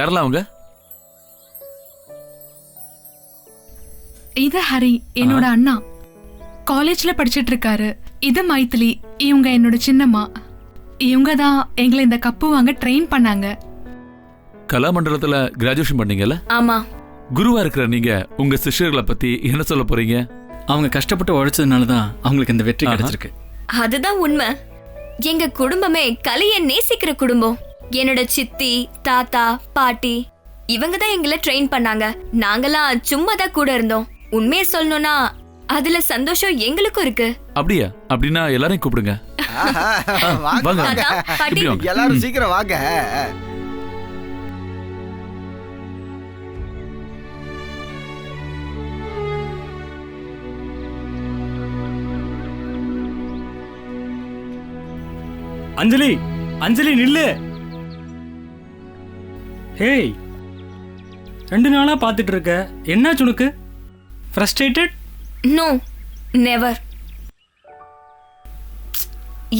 யாரெல்லாம் அவங்க? இது ஹரி, என்னோட அண்ணா. காலேஜ்ல படிச்சிட்டு இருக்காரு. இது மைத்திலி, இவங்க என்னோட சின்னம்மா. இவங்க தான் எங்களை இந்த கப்பு வாங்க ட்ரெயின் பண்ணாங்க. கலாமண்டலத்துல கிராஜுவேஷன் பண்ணீங்கல்ல? ஆமா. குருவா இருக்கிற நீங்க உங்க சிஷ்யர்களை பத்தி என்ன சொல்ல போறீங்க? அவங்க கஷ்டப்பட்டு உழைச்சதுனாலதான் அவங்களுக்கு இந்த வெற்றி கிடைச்சிருக்கு. அதுதான் உண்மை. எங்க குடும்பமே கலையை நேசிக்கிற குடும்பம். என்னோட சித்தி, தாத்தா, பாட்டி இவங்க தான் எங்களை ட்ரெயின் பண்ணாங்க. நாங்கெல்லாம் சும்மா தான் கூட இருந்தோம். உண்மையை சொல்லணும்னா அதுல சந்தோஷம் எங்களுக்கும் இருக்கு. அப்படியா? அப்படின்னா எல்லாரையும் கூப்பிடுங்க. வாங்க. தாத்தா, பாட்டி, இப்படி வாங்க. எல்லாரும் சீக்கிரம் வாங்க. அஞ்சலி, அஞ்சலி நில்லு. ஹேய், 2 நாளா பார்த்துட்டு இருக்க, என்னாச்சு உனக்கு? ஃப்ரஸ்ட்ரேட்டட்? No, never.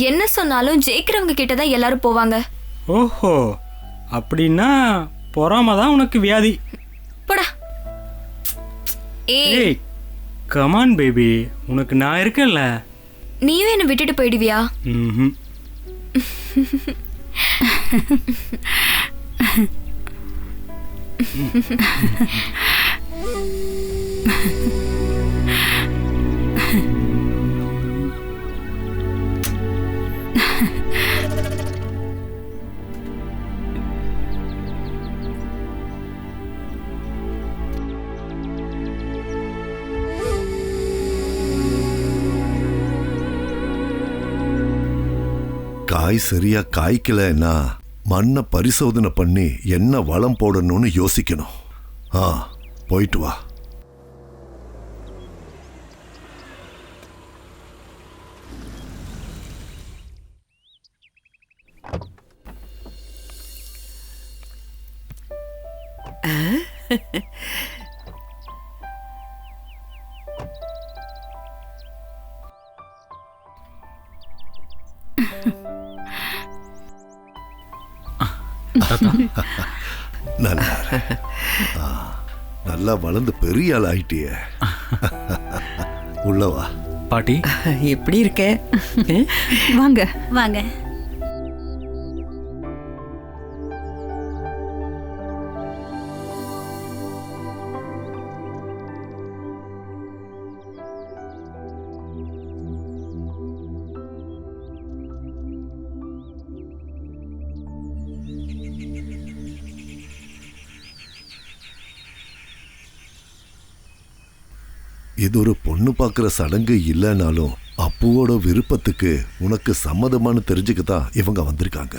என்ன சொன்னாலும் ஜெயிக்கிறவங்க கிட்ட தான் எல்லாரும் போவாங்க. ஓஹோ, அப்படின்னா பொறாம தான் உனக்கு வியாதி. போடா. ஏய், ஏய், கமான் பேபி, உனக்கு நான் இருக்கேன்ல. நீயும் என்ன விட்டுட்டு போயிடுவியா? ம்ஹும். காய் சரியா காய்க்கலன்னா மண்ணை பரிசோதனை பண்ணி என்ன வளம் போடணும்னு யோசிக்கணும். போயிட்டு வா. நல்லா நல்லா வளர்ந்து பெரிய ஆள் ஆயிட்டிய. உள்ளவா. பாட்டி எப்படி இருக்க? வாங்க வாங்க. இது ஒரு பொண்ணு பார்க்குற சடங்கு இல்லைனாலும் அப்புவோட விருப்பத்துக்கு உனக்கு சம்மதமானு தெரிஞ்சுக்கத்தான் இவங்க வந்திருக்காங்க.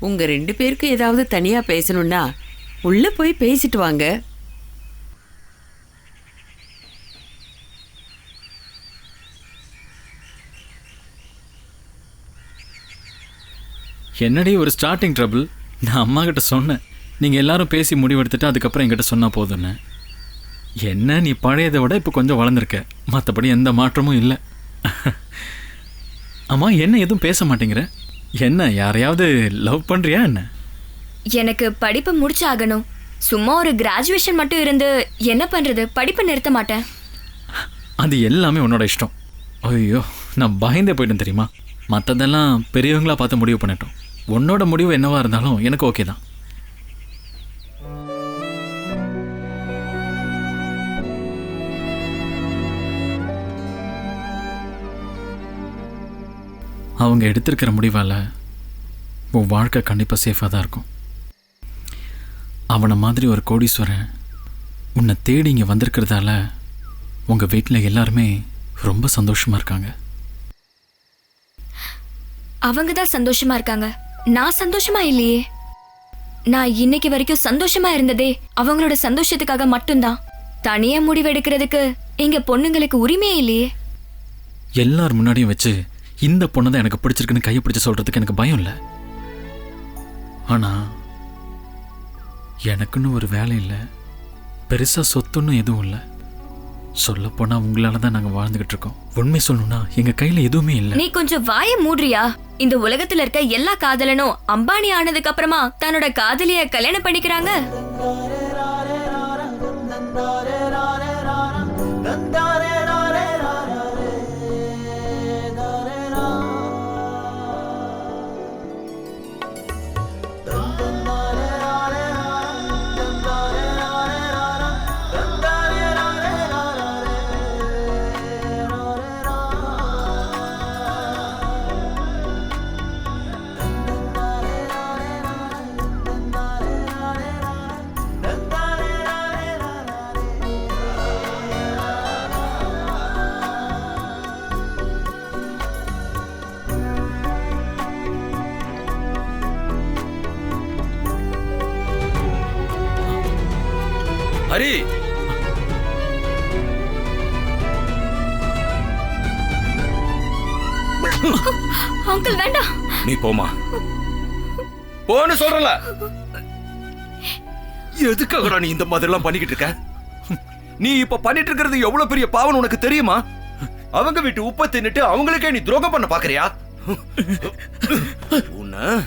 உங்க 2 பேருக்கு ஏதாவது தனியா பேசணும்னா உள்ள போய் பேசிட்டு வாங்க. என்னடி ஒரு ஸ்டார்டிங் ட்ரபிள். நான் அம்மா கிட்ட சொன்னேன், நீங்கள் எல்லாரும் பேசி முடிவெடுத்துட்டு அதுக்கப்புறம் என்கிட்ட சொன்னால் போதுன்னு. என்ன நீ பழையதை விட இப்போ கொஞ்சம் வளர்ந்துருக்க, மற்றபடி எந்த மாற்றமும் இல்லை. அம்மா என்ன எதுவும் பேச மாட்டேங்கிற? என்ன யாரையாவது லவ் பண்ணுறியா என்ன? எனக்கு படிப்பு முடிச்சாகணும். சும்மா ஒரு கிராஜுவேஷன் மட்டும் இருந்து என்ன பண்றது? படிப்பை நிறுத்த மாட்டேன். அது எல்லாமே உன்னோட இஷ்டம். ஐயோ, நான் பயந்தே போயிட்டேன் தெரியுமா. மற்றதெல்லாம் பெரியவங்களா பார்த்து முடிவு பண்ணிட்டோம். உன்னோட முடிவு என்னவா இருந்தாலும் எனக்கு ஓகே தான். அவங்க எடுத்திருக்கிற முடிவால் உன் வாழ்க்கை கண்டிப்பாக சேஃபாக தான் இருக்கும். அவனை மாதிரி ஒரு கோடீஸ்வரன் உன்னை தேடி இங்கே வந்திருக்கிறதால உங்கள் வீட்டில் எல்லாருமே ரொம்ப சந்தோஷமாக இருக்காங்க. அவங்க தான் சந்தோஷமா இருக்காங்க, நான் சந்தோஷமா இல்லையே. நான் இன்னைக்கு வரைக்கும் சந்தோஷமா இருந்ததே அவங்களோட சந்தோஷத்துக்காக மட்டும்தான். தனியா முடிவெடுக்கிறதுக்கு இங்க பொண்ணுங்களுக்கு உரிமையே இல்லையே. எல்லார் முன்னாடியும் வச்சு இந்த பொண்ணு தான் எனக்கு பிடிச்சிருக்குன்னு கையை பிடிச்சு சொல்றதுக்கு எனக்கு பயம் இல்லை. ஆனா எனக்குன்னு ஒரு வேலை இல்லை, பெருசா சொத்துன்னு எதுவும் இல்லை. சொல்லப்போனா உங்களால தான் நாங்க வாழ்ந்துகிட்டு இருக்கோம். உண்மை சொல்லணும்னா எங்க கையில எதுவுமே இல்லை. நீ கொஞ்சம் வாயை மூடுறியா? இந்த உலகத்துல இருக்க எல்லா காதலனும் அம்பானி ஆனதுக்கு அப்புறமா தன்னோட காதலிய கல்யாணம் பண்ணிக்கிறாங்க. ஹரி, அங்கிள் வேண்டாம். நீ போமா, போன்னு சொல்றல. எதுக்காகடா நீ இந்த மாதிரி எல்லாம் பண்ணிக்கிட்டு இருக்க? நீ இப்ப பண்ணிட்டு இருக்கிறது எவ்வளவு பெரிய பாவம் உனக்கு தெரியுமா? அவங்க வீட்டு உப்பை தின்னுட்டு அவங்களுக்கே நீ துரோகம் பண்ண பாக்குறியா? உன்ன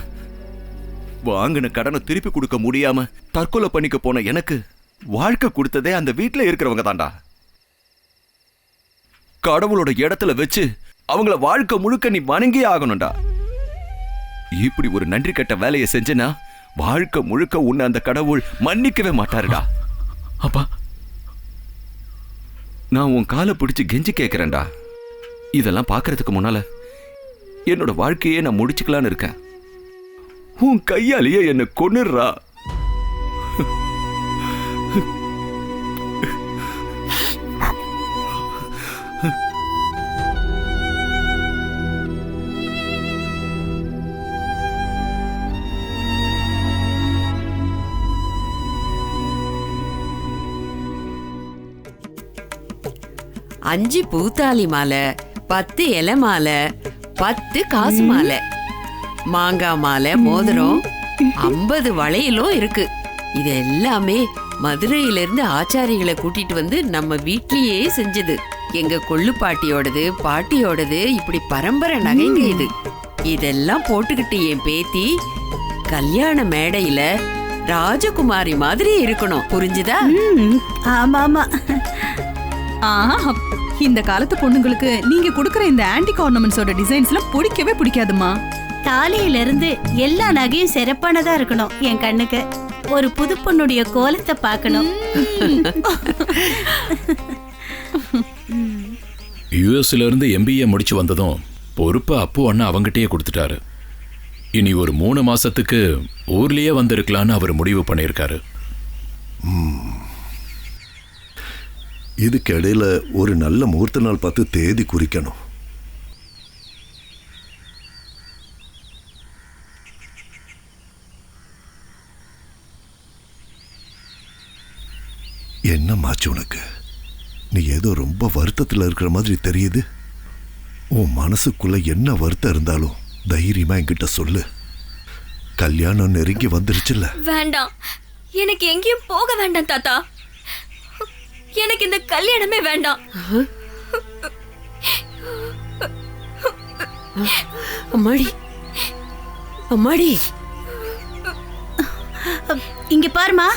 வாங்கின கடனை திருப்பி கொடுக்க முடியாம தற்கொலை பண்ணிக்க போன எனக்கு வாழ்க்கை கொடுத்ததே அந்த வீட்டுல இருக்கிறவங்க தான்டா. கடவுளோட இடத்துல வச்சு அவங்கள வாழ்க்கை முழுக்க நீ வணங்கியே ஆகணும்டா. இப்படி ஒரு நன்றி கட்ட வேலையை செஞ்சனா வாழ்க்கை முழுக்க உன்னை அந்த கடவுள் மன்னிக்கவே மாட்டாருடா. அப்பா, நான் உன் காலை பிடிச்சு கெஞ்சி கேட்கிறேன்டா. இதெல்லாம் பார்க்கறதுக்கு முன்னால என்னோட வாழ்க்கையே நான் முடிச்சுக்கலான்னு இருக்கேன். உன் கையாலேயே என்னை கொன்னுடுறா. அஞ்சு பூத்தாலி மாலை, 10 இலை மாலை, 10 காசு மாலை, மாங்காய் மாலை, மோதிரம், 50 வளையலும் இருக்கு. இது எல்லாமே மதுரையிலிருந்து ஆச்சாரிகளை கூட்டிட்டு வந்து நம்ம வீட்லயே செஞ்சது. எங்க கொள்ளு பாட்டியோடது, பாட்டியோடது, இப்படி பரம்பரை நகைங்க இது. இதெல்லாம் போட்டுக்கிட்டு என் பேத்தி கல்யாண மேடையில ராஜகுமாரி மாதிரி இருக்கணும். புரிஞ்சுதா? ஆமா ஆமா. இந்த காலத்து பொண்ணுங்களுக்கு நீங்க கொடுக்கற இந்த ஆன்டிக் ஆர்னமெண்ட்ஸோட டிசைன்ஸ்லாம் பிடிக்கவே பிடிக்காதுமா. தாலியில இருந்து எல்லா நகையும் சிறப்பானதா இருக்கணும். என் கண்ணுக்கு ஒரு புது பொண்ணுடைய கோலத்தை பார்க்கணும். யுஎஸ்ல இருந்து MBA முடிச்சு வந்ததும் பொறுப்பு அப்பு அண்ணா அவங்கிட்டயே கொடுத்துட்டாரு. இனி ஒரு 3 மாசத்துக்கு ஊர்லயே வந்திருக்கலான்னு அவர் முடிவு பண்ணியிருக்காரு. இதுக்கு இடையில ஒரு நல்ல முகூர்த்த நாள் பார்த்து தேதி குறிக்கணும். என்னமாச்சு உனக்கு? நீ ஏதோ ரொம்ப வருத்தத்தில் இருக்கிற மாதிரி தெரியுது. உன் மனசுக்குள்ள என்ன வருத்தம் இருந்தாலும் தைரியமா என்கிட்ட சொல்லு. கல்யாணம் நெருங்கி வந்துருச்சுல்ல? வேண்டாம், எனக்கு எங்கேயும் போக வேண்டாம் தாத்தா. எனக்கு இந்த கல்யாணமே வேண்டாம். அம்மாடி, அம்மாடி, இங்க பாருமா.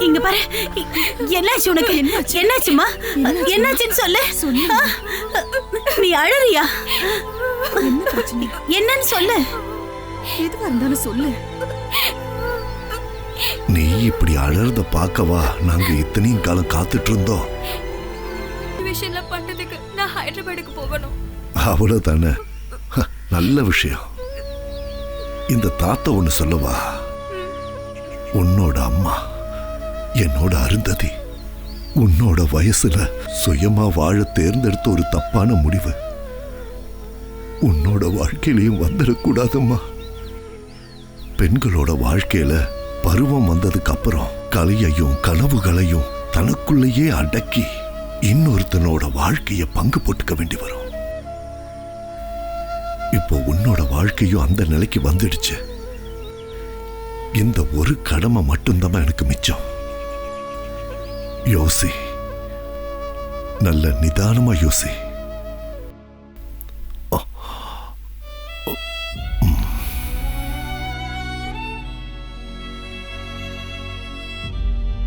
இங்க பாரு. என்னாச்சு உனக்கு? என்னாச்சுமா? என்னாச்சுன்னு சொல்லு. நீ அழறியா? என்னன்னு சொல்லு. எதுவா இருந்தாலும் சொல்லு. நீ இப்படி அழறத பார்க்கவா நாங்க இத்தனையும் காலம் காத்துட்டு இருந்தோம். விஷயம்ல பண்றதுக்கு நான் ஹைதராபாத்துக்கு போகணும். அவ்வளவுதானே? நல்ல விஷயம். இந்த தாத்தா ஒண்ணு சொல்லவா? உன்னோட அம்மா என்னோட அருந்ததி உன்னோட வயசுல சுயமா வாழ தேர்ந்தெடுத்த ஒரு தப்பான முடிவு உன்னோட வாழ்க்கையிலையும் வந்துடக்கூடாதும்மா. பெண்களோட வாழ்க்கையில பருவம் வந்ததுக்கு அப்புறம் கலையையும் கனவுகளையும் தனக்குள்ளேயே அடக்கி இன்னொருத்தனோட வாழ்க்கைய பங்கு போட்டுக்க வேண்டி வரும். இப்போ உன்னோட வாழ்க்கையும் அந்த நிலைக்கு வந்துடுச்சு. இந்த ஒரு கடமை மட்டும்தான் எனக்கு மிச்சம். யோசி, நல்ல நிதானமா யோசி.